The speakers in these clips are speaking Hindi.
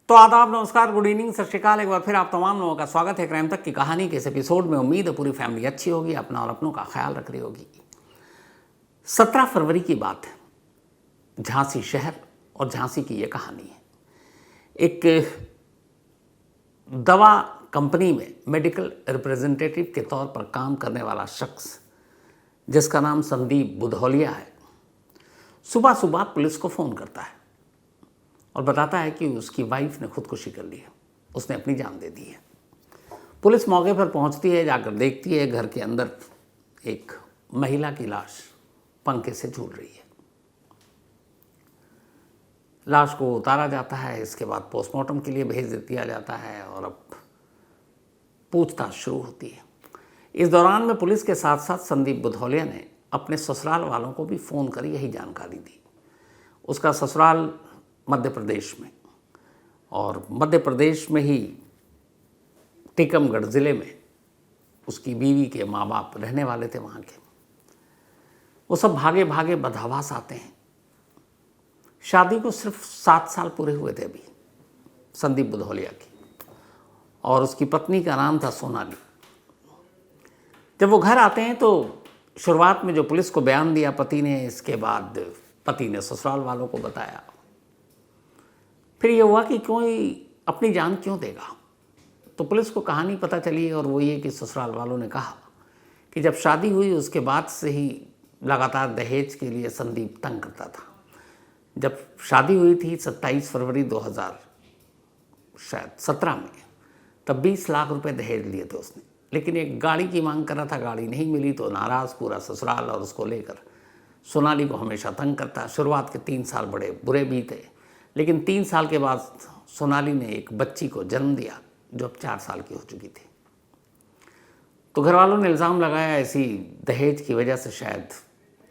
तो आदाब, नमस्कार, गुड इवनिंग, सत श्रीकाल। एक बार फिर आप तमाम लोगों का स्वागत है क्राइम तक की कहानी के इस एपिसोड में। उम्मीद है पूरी फैमिली अच्छी होगी, अपना और अपनों का ख्याल रख रही होगी। 17 फरवरी की बात है, झांसी शहर और झांसी की ये कहानी है। एक दवा कंपनी में मेडिकल रिप्रेजेंटेटिव के तौर पर काम करने वाला शख्स जिसका नाम संदीप बुधौलिया है, सुबह सुबह पुलिस को फ़ोन करता है और बताता है कि उसकी वाइफ ने खुदकुशी कर ली है, उसने अपनी जान दे दी है। पुलिस मौके पर पहुंचती है, जाकर देखती है घर के अंदर एक महिला की लाश पंखे से झूल रही है। लाश को उतारा जाता है, इसके बाद पोस्टमार्टम के लिए भेज दिया जाता है और अब पूछताछ शुरू होती है। इस दौरान में पुलिस के साथ साथ संदीप बुधौलिया ने अपने ससुराल वालों को भी फ़ोन कर यही जानकारी दी। उसका ससुराल मध्य प्रदेश में, और मध्य प्रदेश में ही टीकमगढ़ ज़िले में उसकी बीवी के माँ बाप रहने वाले थे वहाँ के। वो सब भागे भागे बदहवास आते हैं। शादी को सिर्फ 7 साल पूरे हुए थे अभी संदीप बुधौलिया की, और उसकी पत्नी का नाम था सोनाली। जब वो घर आते हैं तो शुरुआत में जो पुलिस को बयान दिया पति ने, इसके बाद पति ने ससुराल वालों को बताया। फिर ये हुआ कि कोई अपनी जान क्यों देगा, तो पुलिस को कहानी पता चली, और वो ये कि ससुराल वालों ने कहा कि जब शादी हुई उसके बाद से ही लगातार दहेज के लिए संदीप तंग करता था। जब शादी हुई थी 27 फरवरी 2017 में, तब 20 लाख रुपए दहेज लिए थे उसने, लेकिन एक गाड़ी की मांग कर रहा था, गाड़ी नहीं मिली तो नाराज़ पूरा ससुराल और उसको लेकर सोनाली को हमेशा तंग करता। शुरुआत के 3 साल बड़े बुरे भी थे, लेकिन 3 साल के बाद सोनाली ने एक बच्ची को जन्म दिया जो अब 4 साल की हो चुकी थी। तो घर वालों ने इल्ज़ाम लगाया ऐसी दहेज की वजह से शायद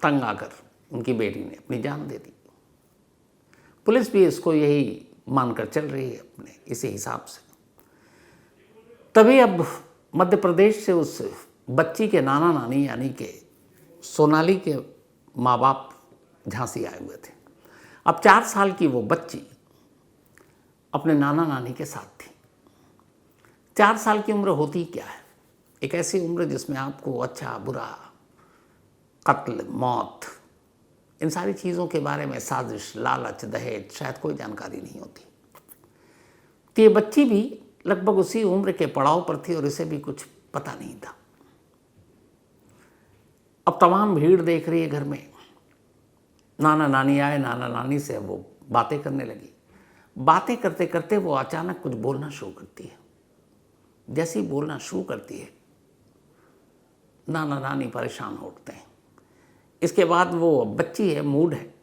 तंग आकर उनकी बेटी ने अपनी जान दे दी। पुलिस भी इसको यही मानकर चल रही है अपने इसी हिसाब से। तभी अब मध्य प्रदेश से उस बच्ची के नाना नानी यानी कि सोनाली के माँ बाप झांसी आए हुए थे। अब 4 साल की वो बच्ची अपने नाना नानी के साथ थी। 4 साल की उम्र होती क्या है? एक ऐसी उम्र जिसमें आपको अच्छा बुरा, कत्ल, मौत, इन सारी चीज़ों के बारे में, साजिश, लालच, दहेज, शायद कोई जानकारी नहीं होती। तो ये बच्ची भी लगभग उसी उम्र के पड़ाव पर थी और इसे भी कुछ पता नहीं था। अब तमाम भीड़ देख रही है घर में। नाना नानी आए, नाना नानी से वो बातें करने लगी। बातें करते करते वो अचानक कुछ बोलना शुरू करती है। जैसे ही बोलना शुरू करती है, नाना नानी परेशान हो उठते हैं। इसके बाद वो बच्ची है, मूड है,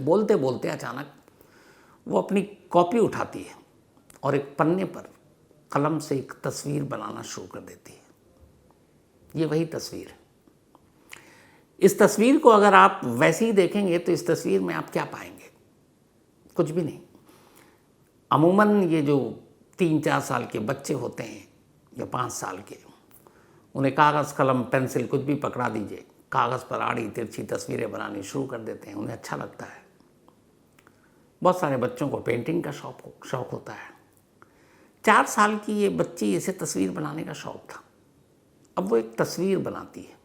बोलते बोलते अचानक वो अपनी कॉपी उठाती है और एक पन्ने पर कलम से एक तस्वीर बनाना शुरू कर देती है। ये वही तस्वीर है। इस तस्वीर को अगर आप वैसे ही देखेंगे तो इस तस्वीर में आप क्या पाएंगे? कुछ भी नहीं। अमूमन ये जो 3-4 साल के बच्चे होते हैं या 5 साल के, उन्हें कागज़, कलम, पेंसिल कुछ भी पकड़ा दीजिए, कागज़ पर आड़ी तिरछी तस्वीरें बनानी शुरू कर देते हैं। उन्हें अच्छा लगता है। बहुत सारे बच्चों को पेंटिंग का शौक़ होता है। 4 साल की ये बच्ची, इसे तस्वीर बनाने का शौक़ था। अब वो एक तस्वीर बनाती है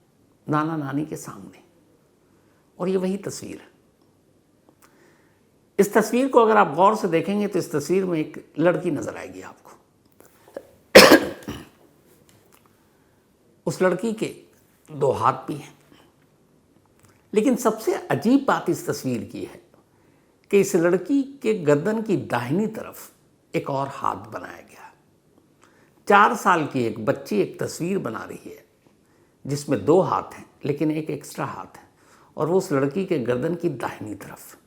नाना नानी के सामने, और ये वही तस्वीर है। इस तस्वीर को अगर आप गौर से देखेंगे तो इस तस्वीर में एक लड़की नजर आएगी आपको। उस लड़की के 2 हाथ भी हैं, लेकिन सबसे अजीब बात इस तस्वीर की है कि इस लड़की के गर्दन की दाहिनी तरफ एक और हाथ बनाया गया। 4 साल की एक बच्ची एक तस्वीर बना रही है जिसमें 2 हाथ हैं, लेकिन एक एक्स्ट्रा हाथ है, और वो उस लड़की के गर्दन की दाहिनी तरफ।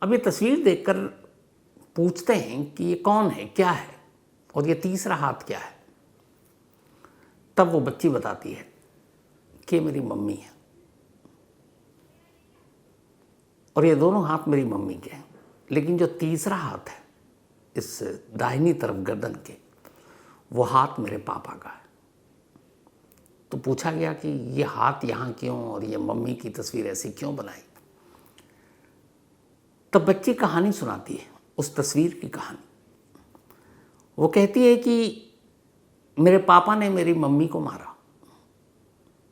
अब ये तस्वीर देखकर पूछते हैं कि ये कौन है, क्या है, और ये तीसरा हाथ क्या है? तब वो बच्ची बताती है कि मेरी मम्मी है, और ये दोनों हाथ मेरी मम्मी के हैं, लेकिन जो तीसरा हाथ है इस दाहिनी तरफ गर्दन के, वो हाथ मेरे पापा का है। तो पूछा गया कि ये हाथ यहाँ क्यों और ये मम्मी की तस्वीर ऐसी क्यों बनाई? तब बच्ची कहानी सुनाती है, उस तस्वीर की कहानी। वो कहती है कि मेरे पापा ने मेरी मम्मी को मारा,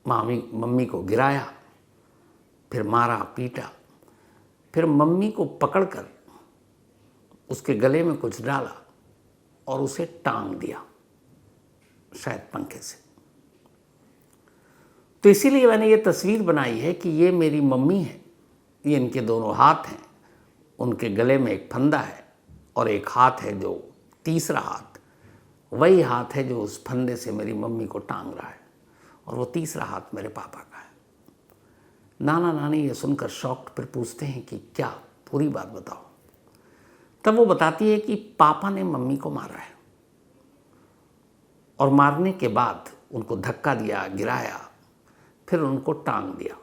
मम्मी को गिराया, फिर मारा पीटा, फिर मम्मी को पकड़कर उसके गले में कुछ डाला और उसे टांग दिया, शायद पंखे से। तो इसीलिए मैंने ये तस्वीर बनाई है कि ये मेरी मम्मी है, ये इनके दोनों हाथ हैं, उनके गले में एक फंदा है और एक हाथ है जो तीसरा हाथ, वही हाथ है जो उस फंदे से मेरी मम्मी को टांग रहा है, और वो तीसरा हाथ मेरे पापा का है। नाना नानी ये सुनकर शॉक्ड, फिर पूछते हैं कि क्या, पूरी बात बताओ। तब वो बताती है कि पापा ने मम्मी को मारा है और मारने के बाद उनको धक्का दिया, गिराया, फिर उनको टांग दिया,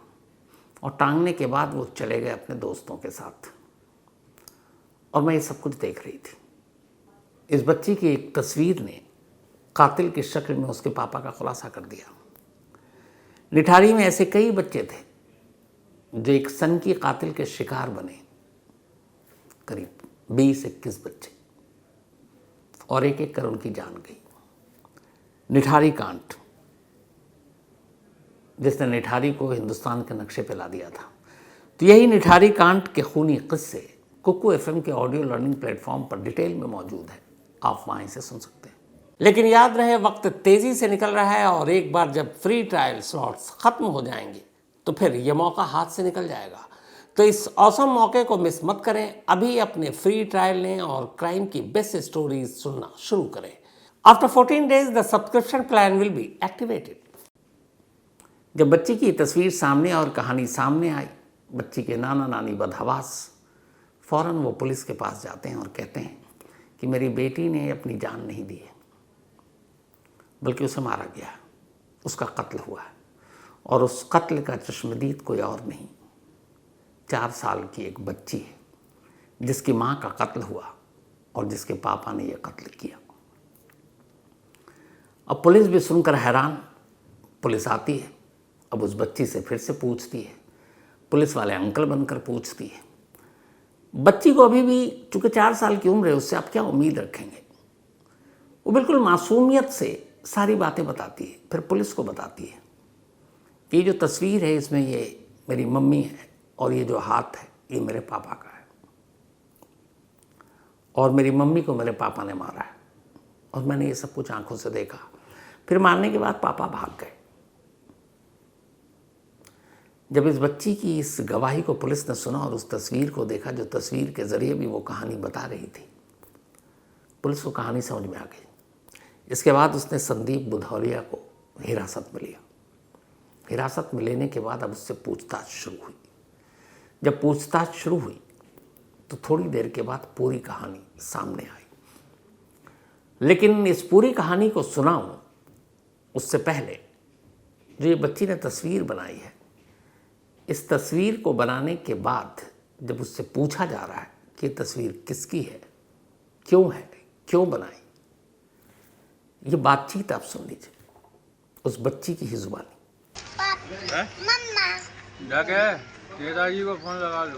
और टांगने के बाद वो चले गए अपने दोस्तों के साथ, और मैं ये सब कुछ देख रही थी। इस बच्ची की एक तस्वीर ने कातिल की शक्ल में उसके पापा का खुलासा कर दिया। निठारी में ऐसे कई बच्चे थे जो एक सनकी कातिल के शिकार बने, करीब 20-21 बच्चे, और एक एक कर उनकी जान गई। निठारी कांड, जिसने निठारी को हिंदुस्तान के नक्शे पे ला दिया था। तो यही निठारी कांड के खूनी किस्से कुकू एफएम के ऑडियो लर्निंग प्लेटफॉर्म पर डिटेल में मौजूद है, आप वहाँ से सुन सकते हैं। लेकिन याद रहे, वक्त तेज़ी से निकल रहा है और एक बार जब फ्री ट्रायल स्लॉट्स ख़त्म हो जाएंगे तो फिर ये मौका हाथ से निकल जाएगा। तो इस औसम मौके को मिस मत करें, अभी अपने फ्री ट्रायल लें और क्राइम की बेस्ट स्टोरीज सुनना शुरू करें। After 14 days the subscription plan will be activated. जब बच्ची की तस्वीर सामने और कहानी सामने आई, बच्ची के नाना नानी बदहवास फ़ौरन वो पुलिस के पास जाते हैं और कहते हैं कि मेरी बेटी ने अपनी जान नहीं दी है, बल्कि उसे मारा गया है, उसका कत्ल हुआ है, और उस कत्ल का चश्मदीद कोई और नहीं, 4 साल की एक बच्ची है जिसकी माँ का कत्ल हुआ और जिसके पापा ने यह कत्ल किया। अब पुलिस भी सुनकर हैरान। पुलिस आती है, अब उस बच्ची से फिर से पूछती है, पुलिस वाले अंकल बनकर पूछती है। बच्ची को अभी भी, चूँकि 4 साल की उम्र है, उससे आप क्या उम्मीद रखेंगे। वो बिल्कुल मासूमियत से सारी बातें बताती है, फिर पुलिस को बताती है कि ये जो तस्वीर है इसमें ये मेरी मम्मी है, और ये जो हाथ है ये मेरे पापा का है, और मेरी मम्मी को मेरे पापा ने मारा है, और मैंने ये सब कुछ आंखों से देखा। फिर मारने के बाद पापा भाग गए। जब इस बच्ची की इस गवाही को पुलिस ने सुना और उस तस्वीर को देखा, जो तस्वीर के ज़रिए भी वो कहानी बता रही थी, पुलिस को कहानी समझ में आ गई। इसके बाद उसने संदीप बुधौलिया को हिरासत में लिया। हिरासत में लेने के बाद अब उससे पूछताछ शुरू हुई। जब पूछताछ शुरू हुई तो थोड़ी देर के बाद पूरी कहानी सामने आई। लेकिन इस पूरी कहानी को सुनाऊं उससे पहले जो ये बच्ची ने तस्वीर बनाई है, इस तस्वीर को बनाने के बाद जब उससे पूछा जा रहा है कि ये तस्वीर किसकी है, क्यों बनाई, ये बातचीत आप सुन लीजिए उस बच्ची की ही जुबानी। मम्मा जाके पिताजी को फोन लगा लो,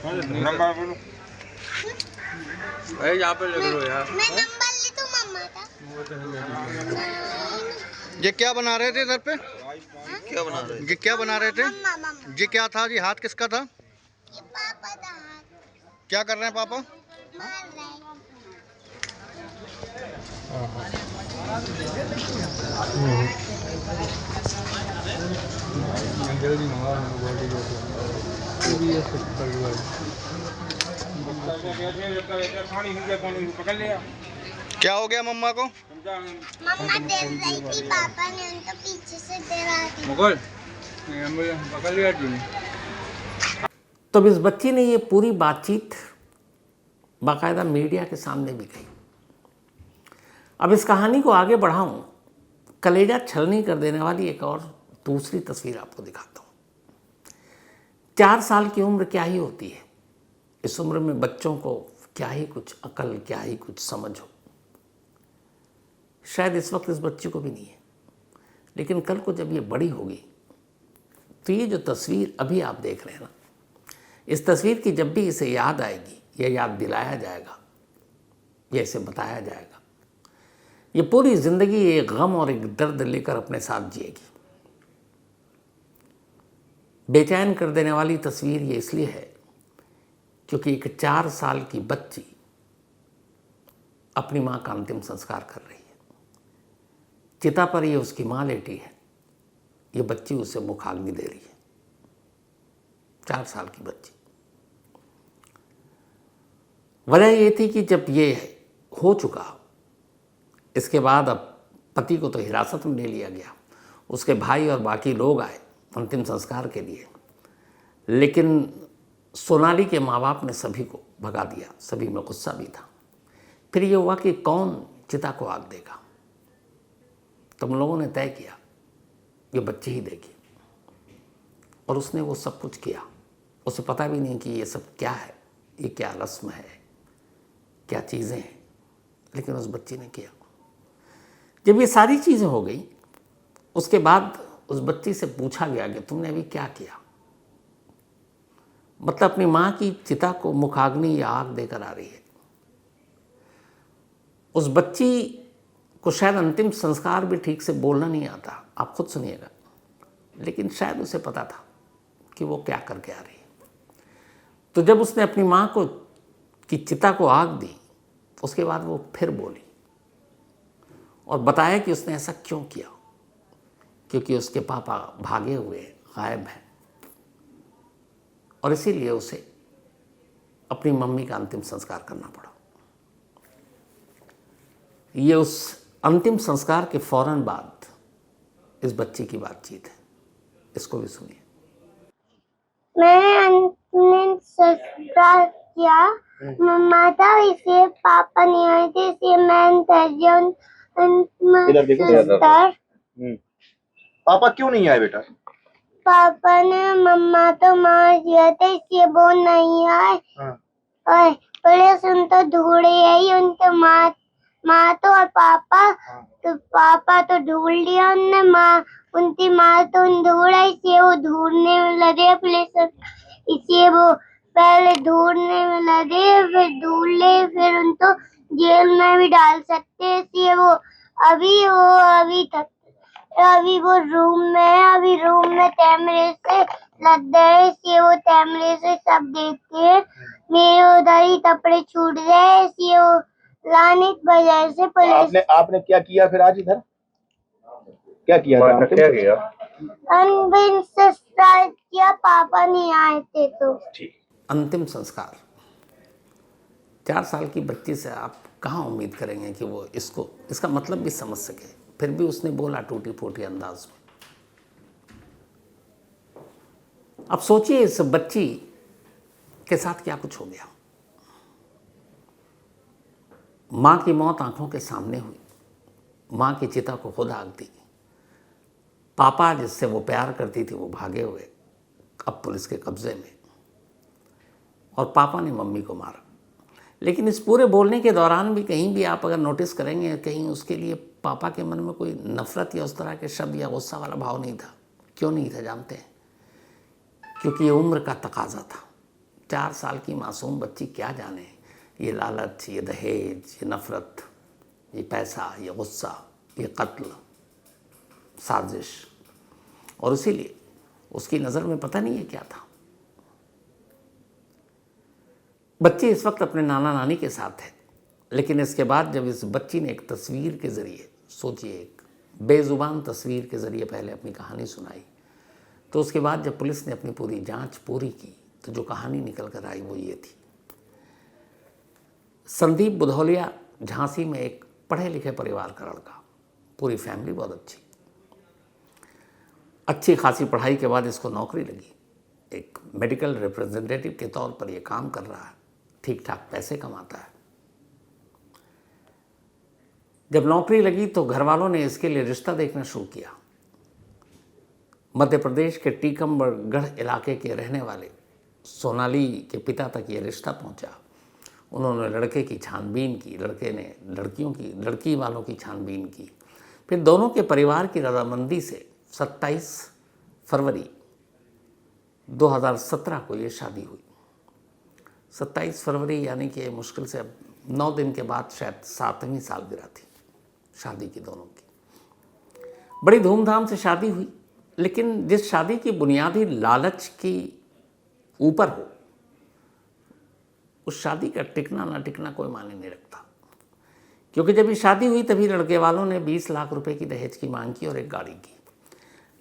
नंबर बोलो। भाई यहाँ पे लिख लो यार। मैं नंबर ले दूँ मम्मा का। ये क्या बना रहे थे इधर पे? क्या बना रहे? ये क्या बना रहे थे? मम्मा ये क्या था जी? हाथ किसका था? ये पापा का हाथ। क्या कर रहे हैं पापा? मार रहे हैं। क्या हो गया मम्मा को? मम्मा डर रही थी, पापा ने उनको पीछे से डरा दिया। मुगल पकड़ लिया जी। तो इस बच्ची ने ये पूरी बातचीत बाकायदा मीडिया के सामने भी कही। अब इस कहानी को आगे बढ़ाऊं, कलेजा छलनी कर देने वाली एक और दूसरी तस्वीर आपको दिखाता हूं। 4 साल की उम्र क्या ही होती है, इस उम्र में बच्चों को क्या ही कुछ अकल, क्या ही कुछ समझ हो। शायद इस वक्त इस बच्ची को भी नहीं है, लेकिन कल को जब ये बड़ी होगी तो ये जो तस्वीर अभी आप देख रहे हैं ना, इस तस्वीर की जब भी इसे याद आएगी, यह याद दिलाया जाएगा, यह इसे बताया जाएगा, ये पूरी ज़िंदगी एक गम और एक दर्द लेकर अपने साथ जिएगी। बेचैन कर देने वाली तस्वीर ये इसलिए है क्योंकि एक 4 साल की बच्ची अपनी माँ का अंतिम संस्कार कर रही है। चिता पर ये उसकी माँ लेटी है, ये बच्ची उसे मुखाग्नि दे रही है, 4 साल की बच्ची। वजह ये थी कि जब ये हो चुका, इसके बाद अब पति को तो हिरासत में ले लिया गया, उसके भाई और बाकी लोग आए अंतिम संस्कार के लिए, लेकिन सोनाली के माँ बाप ने सभी को भगा दिया, सभी में गुस्सा भी था। फिर ये हुआ कि कौन चिता को आग देगा, तो हम लोगों ने तय किया ये बच्ची ही देगी, और उसने वो सब कुछ किया। उसे पता भी नहीं कि ये सब क्या है, ये क्या रस्म है, क्या चीज़ें हैं, लेकिन उस बच्ची ने किया। जब ये सारी चीज़ें हो गई, उसके बाद उस बच्ची से पूछा गया कि तुमने अभी क्या किया, मतलब अपनी माँ की चिता को मुखाग्नि या आग देकर आ रही है। उस बच्ची को शायद अंतिम संस्कार भी ठीक से बोलना नहीं आता, आप खुद सुनिएगा, लेकिन शायद उसे पता था कि वो क्या करके आ रही है। तो जब उसने अपनी माँ को की चिता को आग दी, उसके बाद वो फिर बोली और बताया कि उसने ऐसा क्यों किया, क्योंकि उसके पापा भागे हुए गायब हैं, और इसीलिए उसे अपनी मम्मी का अंतिम संस्कार करना पड़ा। ये उस अंतिम संस्कार के फौरन बाद इस बच्ची की बातचीत है, इसको भी सुनिए। मैंने अंतिम संस्कार किया, मम्मा था इसे पापा नहीं आए थे, इसे मैं संस्कार। पापा क्यों नहीं आए बेटा? पापा ने मम्मा तो मार दिया था, इसलिए वो नहीं आए। और बड़े सुन तो ढूंढे आई उनके माँ तो, और पापा तो पापा तो ढूंढ लिया उनने, माँ उनकी माँ तो ढूंढा, इसलिए वो ढूंढने में लगे पुलिस, इसलिए वो पहले ढूंढने में लगे, फिर ढूंढ ले, फिर उनको जेल में भी डाल सकते, इसलिए वो अभी वो रूम में है, अभी रूम में कैमरे से लग गए, इसलिए वो कैमरे से सब देखते हैं। मेरे उधर ही कपड़े छूट गए, इसलिए वो लाने की वजह से पुलिस। आपने क्या किया फिर आज इधर? क्या किया था? क्या किया? अंतिम संस्कार किया, पापा नहीं आए थे तो। अंतिम संस्कार 4 साल की बच्ची से आप कहाँ उम्मीद करेंगे कि वो इसका मतलब भी समझ सके, फिर भी उसने बोला टूटी फूटी अंदाज में। अब सोचिए इस बच्ची के साथ क्या कुछ हो गया। माँ की मौत आंखों के सामने हुई, माँ की चिता को खुद आग दी, पापा जिससे वो प्यार करती थी वो भागे हुए, अब पुलिस के कब्जे में, और पापा ने मम्मी को मारा। लेकिन इस पूरे बोलने के दौरान भी कहीं भी आप अगर नोटिस करेंगे, कहीं उसके लिए पापा के मन में कोई नफरत या उस तरह के शब्द या गुस्सा वाला भाव नहीं था। क्यों नहीं था जानते हैं? क्योंकि ये उम्र का तकाजा था। 4 साल की मासूम बच्ची क्या जाने ये लालच, ये दहेज, ये नफरत, ये पैसा, ये गुस्सा, ये कत्ल, साजिश, और इसीलिए उसकी नज़र में पता नहीं है क्या था। बच्ची इस वक्त अपने नाना नानी के साथ है, लेकिन इसके बाद जब इस बच्ची ने एक तस्वीर के ज़रिए, सोचिए एक बेज़ुबान तस्वीर के ज़रिए पहले अपनी कहानी सुनाई, तो उसके बाद जब पुलिस ने अपनी पूरी जांच पूरी की तो जो कहानी निकल कर आई वो ये थी। संदीप बुधौलिया झांसी में एक पढ़े लिखे परिवार का लड़का, पूरी फैमिली बहुत अच्छी खासी पढ़ाई के बाद इसको नौकरी लगी, एक मेडिकल रिप्रेजेंटेटिव के तौर पर ये काम कर रहा है, ठीक ठाक पैसे कमाता है। जब नौकरी लगी तो घर वालों ने इसके लिए रिश्ता देखना शुरू किया। मध्य प्रदेश के टीकमगढ़ इलाके के रहने वाले सोनाली के पिता तक ये रिश्ता पहुंचा। उन्होंने लड़के की छानबीन की, लड़के ने लड़की वालों की छानबीन की। फिर दोनों के परिवार की रजामंदी से 27 फरवरी 2017 को ये शादी हुई। 27 फरवरी यानी कि मुश्किल से अब 9 दिन के बाद शायद 7वीं सालगिरह थी शादी की दोनों की। बड़ी धूमधाम से शादी हुई, लेकिन जिस शादी की बुनियादी लालच की ऊपर हो, उस शादी का टिकना ना टिकना कोई मायने नहीं रखता। क्योंकि जब ये शादी हुई तभी लड़के वालों ने 20 लाख रुपए की दहेज की मांग की और एक गाड़ी की।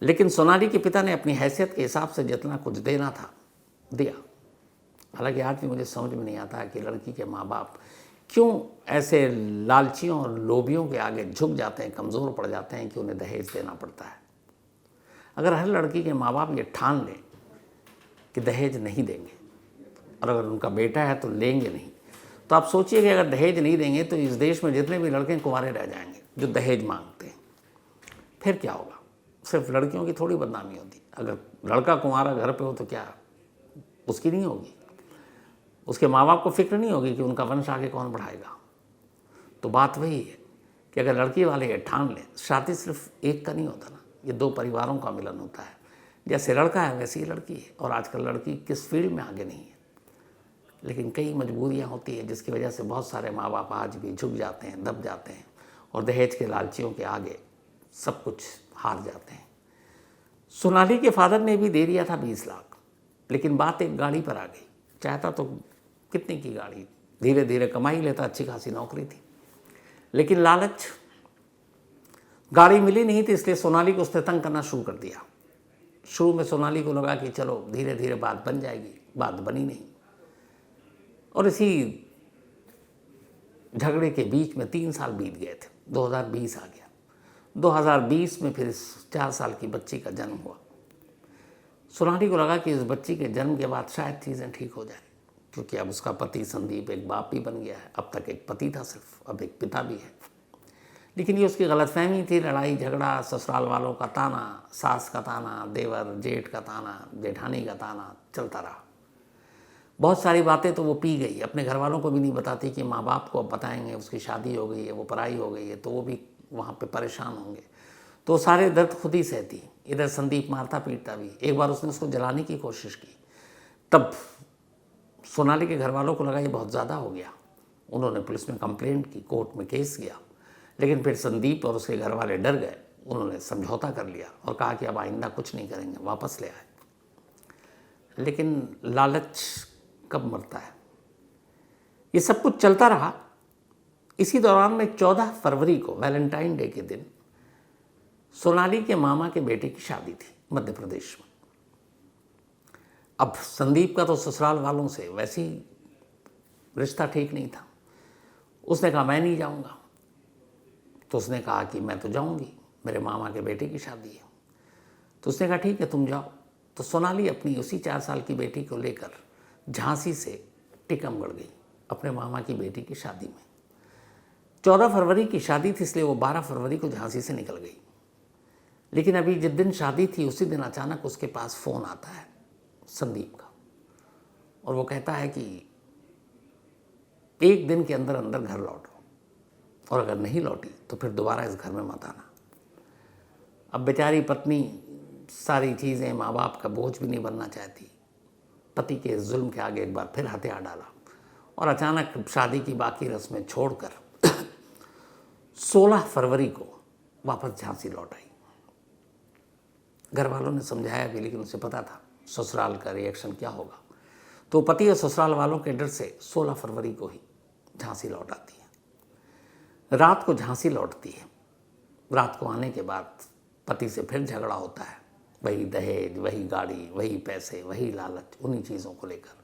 लेकिन सोनाली के पिता ने अपनी हैसियत के हिसाब से जितना कुछ देना था दिया। हालांकि आज भी मुझे समझ में नहीं आता है कि लड़की के माँ बाप क्यों ऐसे लालचियों और लोभियों के आगे झुक जाते हैं, कमज़ोर पड़ जाते हैं कि उन्हें दहेज देना पड़ता है। अगर हर लड़की के माँ बाप ये ठान लें कि दहेज नहीं देंगे, और अगर उनका बेटा है तो लेंगे नहीं, तो आप सोचिए कि अगर दहेज नहीं देंगे तो इस देश में जितने भी लड़के कुंवारे रह जाएंगे जो दहेज मांगते हैं। फिर क्या होगा? सिर्फ लड़कियों की थोड़ी बदनामी होती। अगर लड़का कुंवारा घर पे हो तो क्या उसकी नहीं होगी? उसके माँ बाप को फिक्र नहीं होगी कि उनका वंश आगे कौन बढ़ाएगा? तो बात वही है कि अगर लड़की वाले ये ठान लें, शादी सिर्फ एक का नहीं होता ना, ये 2 परिवारों का मिलन होता है। जैसे लड़का है वैसे ही लड़की है। और आजकल लड़की किस फील्ड में आगे नहीं है, लेकिन कई मजबूरियां होती हैं जिसकी वजह से बहुत सारे माँ बाप आज भी झुक जाते हैं, दब जाते हैं और दहेज के लालचियों के आगे सब कुछ हार जाते हैं। सोनाली के फादर ने भी दे दिया था 20 लाख, लेकिन बात एक गाड़ी पर आ गई। चाहता तो कितने की गाड़ी, धीरे धीरे कमाई लेता, अच्छी खासी नौकरी थी, लेकिन लालच, गाड़ी मिली नहीं थी, इसलिए सोनाली को उसने तंग करना शुरू कर दिया। शुरू में सोनाली को लगा कि चलो धीरे धीरे बात बन जाएगी, बात बनी नहीं। और इसी झगड़े के बीच में 3 साल बीत गए थे, 2020 आ गया। 2020 में फिर 4 साल की बच्ची का जन्म हुआ। सोनाली को लगा कि इस बच्ची के जन्म के बाद शायद चीज़ें ठीक हो जाए, क्योंकि अब उसका पति संदीप एक बाप भी बन गया है। अब तक एक पति था सिर्फ, अब एक पिता भी है। लेकिन ये उसकी गलतफहमी थी। लड़ाई झगड़ा, ससुराल वालों का ताना, सास का ताना, देवर जेठ का ताना, जेठानी का ताना चलता रहा। बहुत सारी बातें तो वो पी गई, अपने घर वालों को भी नहीं बताती कि माँ बाप को अब बताएंगे उसकी शादी हो गई है, वो पराई हो गई है, तो वो भी वहाँ पे परेशान होंगे। तो सारे दर्द खुद ही सहती। इधर संदीप मारता पीटता भी। एक बार उसने उसको जलाने की कोशिश की, तब सोनाली के घर वालों को लगा ये बहुत ज़्यादा हो गया। उन्होंने पुलिस में कंप्लेंट की, कोर्ट में केस किया, लेकिन फिर संदीप और उसके घर वाले डर गए। उन्होंने समझौता कर लिया और कहा कि अब आइंदा कुछ नहीं करेंगे, वापस ले आए। लेकिन लालच कब मरता है? ये सब कुछ चलता रहा। इसी दौरान में 14 फरवरी को वैलेंटाइन डे के दिन सोनाली के मामा के बेटे की शादी थी मध्य प्रदेश में। अब संदीप का तो ससुराल वालों से वैसे ही रिश्ता ठीक नहीं था। उसने कहा मैं नहीं जाऊंगा, तो उसने कहा कि मैं तो जाऊंगी, मेरे मामा के बेटे की शादी है। तो उसने कहा ठीक है तुम जाओ। तो सोनाली अपनी उसी 4 साल की बेटी को लेकर झांसी से टीकमगढ़ गई अपने मामा की बेटी की शादी में। 14 फरवरी की शादी थी, इसलिए वो 12 फरवरी को झांसी से निकल गई। लेकिन अभी जिस दिन शादी थी उसी दिन अचानक उसके पास फ़ोन आता है संदीप का, और वो कहता है कि 1 दिन के अंदर अंदर घर लौटो, और अगर नहीं लौटी तो फिर दोबारा इस घर में मत आना। अब बेचारी पत्नी सारी चीज़ें, माँ बाप का बोझ भी नहीं बनना चाहती। पति के जुल्म के आगे एक बार फिर हथियार डाला और अचानक शादी की बाकी रस्में छोड़कर 16 फरवरी को वापस झांसी लौट आई। घर वालों ने समझाया भी, लेकिन उसे पता था ससुराल का रिएक्शन क्या होगा। तो पति और ससुराल वालों के डर से 16 फरवरी को ही झांसी लौट आती है। रात को झांसी लौटती है। रात को आने के बाद पति से फिर झगड़ा होता है, वही दहेज, वही गाड़ी, वही पैसे, वही लालच, उन्हीं चीज़ों को लेकर।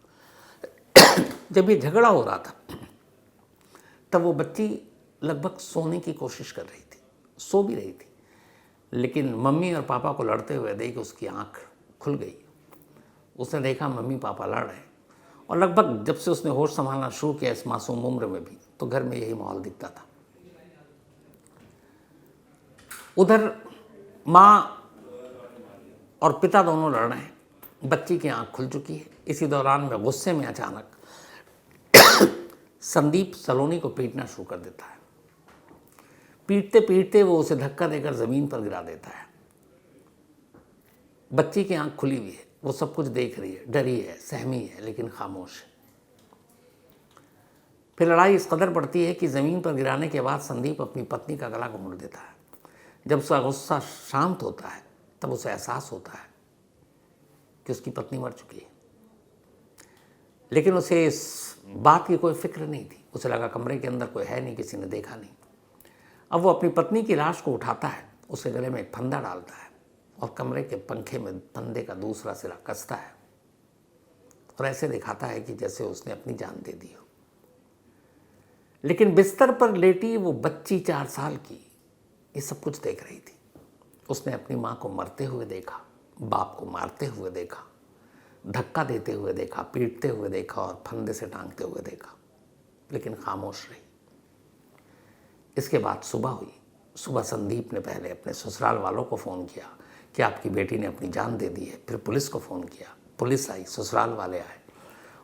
जब ये झगड़ा हो रहा था तब वो बच्ची लगभग सोने की कोशिश कर रही थी, सो भी रही थी, लेकिन मम्मी और पापा को लड़ते हुए देख उसकी आंख खुल गई। उसने देखा मम्मी पापा लड़ रहे हैं, और लगभग जब से उसने होश संभालना शुरू किया इस मासूम उम्र में भी, तो घर में यही माहौल दिखता था। उधर माँ और पिता दोनों लड़ रहे हैं। बच्ची की आंख खुल चुकी है। इसी दौरान में गुस्से में अचानक संदीप सलोनी को पीटना शुरू कर देता है। पीटते पीटते वो उसे धक्का देकर ज़मीन पर गिरा देता है। बच्ची की आंख खुली हुई है, वो सब कुछ देख रही है, डरी है, सहमी है, लेकिन खामोश है। फिर लड़ाई इस कदर बढ़ती है कि ज़मीन पर गिराने के बाद संदीप अपनी पत्नी का गला घोंट देता है। जब उसका गुस्सा शांत होता है तब उसे एहसास होता है कि उसकी पत्नी मर चुकी है, लेकिन उसे इस बात की कोई फिक्र नहीं थी। उसे लगा कमरे के अंदर कोई है नहीं, किसी ने देखा नहीं। अब वो अपनी पत्नी की लाश को उठाता है, उसके गले में एक फंदा डालता है और कमरे के पंखे में फंदे का दूसरा सिरा कसता है और ऐसे दिखाता है कि जैसे उसने अपनी जान दे दी हो। लेकिन बिस्तर पर लेटी वो बच्ची 4 साल की ये सब कुछ देख रही थी। उसने अपनी माँ को मरते हुए देखा, बाप को मारते हुए देखा, धक्का देते हुए देखा, पीटते हुए देखा और फंदे से टांगते हुए देखा, लेकिन खामोश रही। इसके बाद सुबह हुई। सुबह संदीप ने पहले अपने ससुराल वालों को फ़ोन किया कि आपकी बेटी ने अपनी जान दे दी है। फिर पुलिस को फ़ोन किया, पुलिस आई, ससुराल वाले आए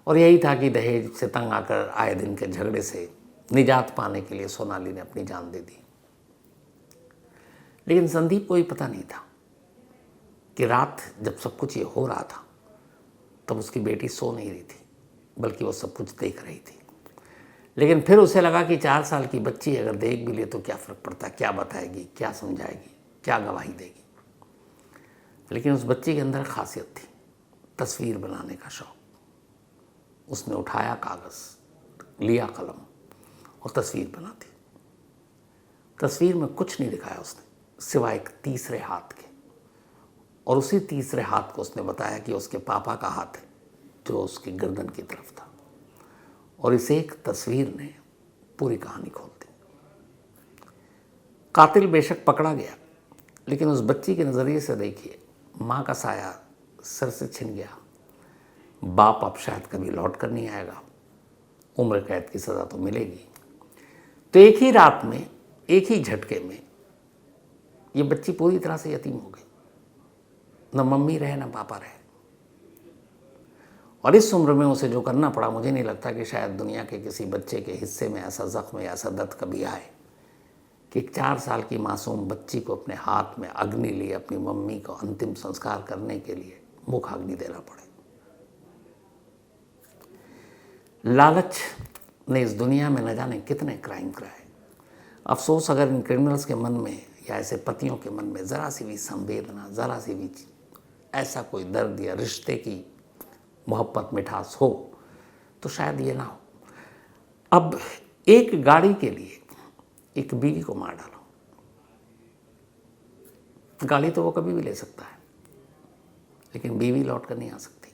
और यही था कि दहेज से तंग आकर आए दिन के झगड़े से निजात पाने के लिए सोनाली ने अपनी जान दे दी। लेकिन संदीप को ही पता नहीं था कि रात जब सब कुछ ये हो रहा था तब उसकी बेटी सो नहीं रही थी, बल्कि वो सब कुछ देख रही थी। लेकिन फिर उसे लगा कि 4 साल की बच्ची अगर देख भी ले तो क्या फ़र्क पड़ता, क्या बताएगी, क्या समझाएगी, क्या गवाही देगी। लेकिन उस बच्ची के अंदर खासियत थी, तस्वीर बनाने का शौक। उसने उठाया कागज़, लिया कलम और तस्वीर बना दी। तस्वीर में कुछ नहीं दिखाया उसने सिवाय एक तीसरे हाथ के, और उसी तीसरे हाथ को उसने बताया कि उसके पापा का हाथ है जो उसकी गर्दन की तरफ था। और इस एक तस्वीर ने पूरी कहानी खोल दी। कातिल बेशक पकड़ा गया, लेकिन उस बच्ची के नज़रिए से देखिए, माँ का साया सर से छिन गया, बाप अब शायद कभी लौट कर नहीं आएगा, उम्र कैद की सज़ा तो मिलेगी। तो एक ही रात में, एक ही झटके में ये बच्ची पूरी तरह से यतीम हो गई। न मम्मी रहे न पापा रहे। और इस उम्र में उसे जो करना पड़ा, मुझे नहीं लगता कि शायद दुनिया के किसी बच्चे के हिस्से में ऐसा जख्म या ऐसा दर्द कभी आए कि 4 साल की मासूम बच्ची को अपने हाथ में अग्नि लिए अपनी मम्मी को अंतिम संस्कार करने के लिए मुखाग्नि देना पड़े। लालच ने इस दुनिया में न जाने कितने क्राइम कराए। अफसोस अगर इन क्रिमिनल्स के मन में या ऐसे पतियों के मन में ज़रा सी भी संवेदना, ज़रा सी भी ऐसा कोई दर्द या रिश्ते की मोहब्बत मिठास हो तो शायद ये ना हो। अब एक गाड़ी के लिए एक बीवी को मार डालो। गाड़ी तो वो कभी भी ले सकता है, लेकिन बीवी लौट कर नहीं आ सकती,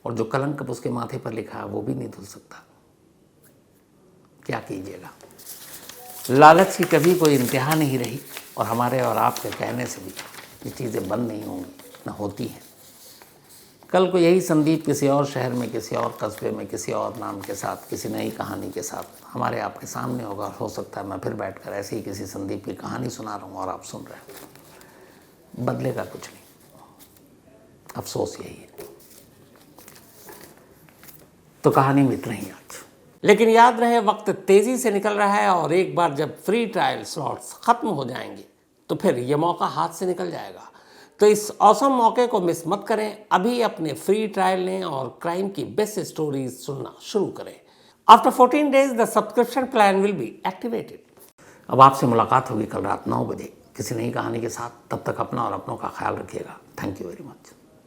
और जो कलंक अब उसके माथे पर लिखा है वो भी नहीं धुल सकता। क्या कीजिएगा। लालच की कभी कोई इंतहा नहीं रही, और हमारे और आपके कहने से भी ये चीज़ें बंद नहीं होंगी, न होती हैं। कल को यही संदीप किसी और शहर में, किसी और कस्बे में, किसी और नाम के साथ, किसी नई कहानी के साथ हमारे आपके सामने होगा। हो सकता है मैं फिर बैठकर ऐसे ही किसी संदीप की कहानी सुना रहा हूँ और आप सुन रहे हैं। बदलेगा कुछ नहीं, अफसोस यही है। तो कहानी में इतना ही आज। लेकिन याद रहे, वक्त तेज़ी से निकल रहा है और एक बार जब फ्री ट्रायल स्लॉट्स ख़त्म हो जाएंगे तो फिर ये मौका हाथ से निकल जाएगा। तो इस ऑसम मौके को मिस मत करें। अभी अपने फ्री ट्रायल लें और क्राइम की बेस्ट स्टोरीज सुनना शुरू करें। After 14 days the subscription plan will be activated. अब आपसे मुलाकात होगी कल रात 9 बजे किसी नई कहानी के साथ। तब तक अपना और अपनों का ख्याल रखिएगा। Thank you very much.